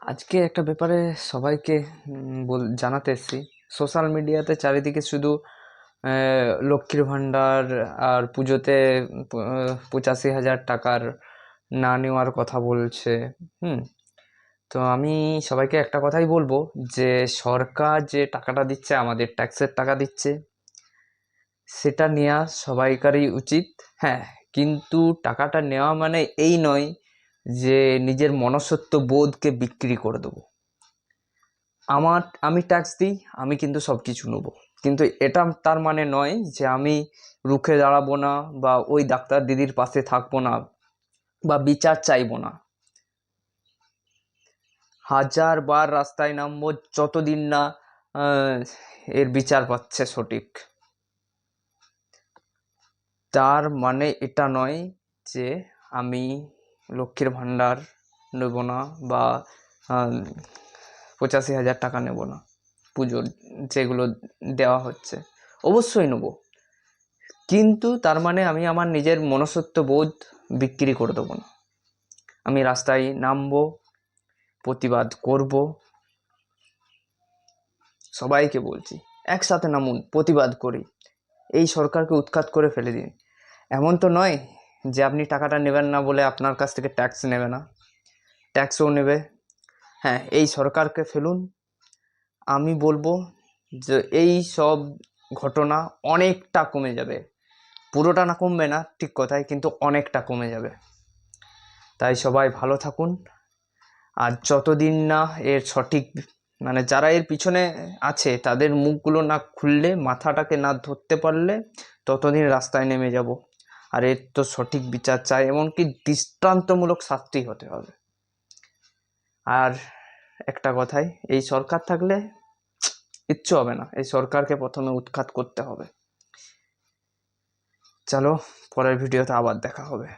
আজকে একটা ব্যাপারে সবাইকে জানাতে এসেছি। সোশ্যাল মিডিয়াতে চারিদিকে শুধু লক্ষ্মীর ভাণ্ডার আর পুজোতে 85,000 টাকার না নেওয়ার কথা বলছে। হুম। তো আমি সবাইকে একটা কথাই বলবো যে সরকার যে টাকাটা দিচ্ছে, আমাদের ট্যাক্সের টাকা দিচ্ছে, সেটা নেওয়া সবাইকারই উচিত। হ্যাঁ, কিন্তু টাকাটা নেওয়া মানে এই নয় যে নিজের মনুষ্যত্ব বোধকে বিক্রি করে দেবো। আমি ট্যাক্স দিই, আমি কিন্তু সব কিছু নেবো, কিন্তু এটা তার মানে নয় যে আমি রুখে দাঁড়াবো না বা ওই ডাক্তার দিদির পাশে থাকবো না বা বিচার চাইবো না। 1000 বার রাস্তায় নামবো যতদিন না এর বিচার পাচ্ছে সঠিক। তার মানে এটা নয় যে আমি লক্ষ্মীর ভাণ্ডার নেব না বা 85,000 টাকা নেব না। পুজোর যেগুলো দেওয়া হচ্ছে অবশ্যই নেব, কিন্তু তার মানে আমি আমার নিজের মনুষ্যত্ব বোধ বিক্রি করে দেবো না। আমি রাস্তায় নামবো, প্রতিবাদ করব। সবাইকে বলছি, একসাথে নামুন, প্রতিবাদ করি, এই সরকারকে উৎখাত করে ফেলে দিন। এমন তো নয় যে আপনি টাকাটা নেবেন না বলে আপনার কাছ থেকে ট্যাক্স নেবে না, ট্যাক্সও নেবে। হ্যাঁ, এই সরকারকে ফেলুন। আমি বলবো যে এই সব ঘটনা অনেকটা কমে যাবে। পুরোটা না কমবে না ঠিক কথাই, কিন্তু অনেকটা কমে যাবে। তাই সবাই ভালো থাকুন। আর যতদিন না এর সঠিক মানে যারা এর পিছনে আছে তাদের মুখগুলো না খুললে, মাথাটাকে না ধরতে পারলে, ততদিন রাস্তায় নেমে যাব। আর এর তো সঠিক বিচার চাই, এমনকি দৃষ্টান্তমূলক শাস্তি হতে হবে। আর একটা কথাই, এই সরকার থাকলে কিচ্ছু হবে না, এই সরকারকে প্রথমে উৎখাত করতে হবে। চলো, পরের ভিডিওতে আবার দেখা হবে।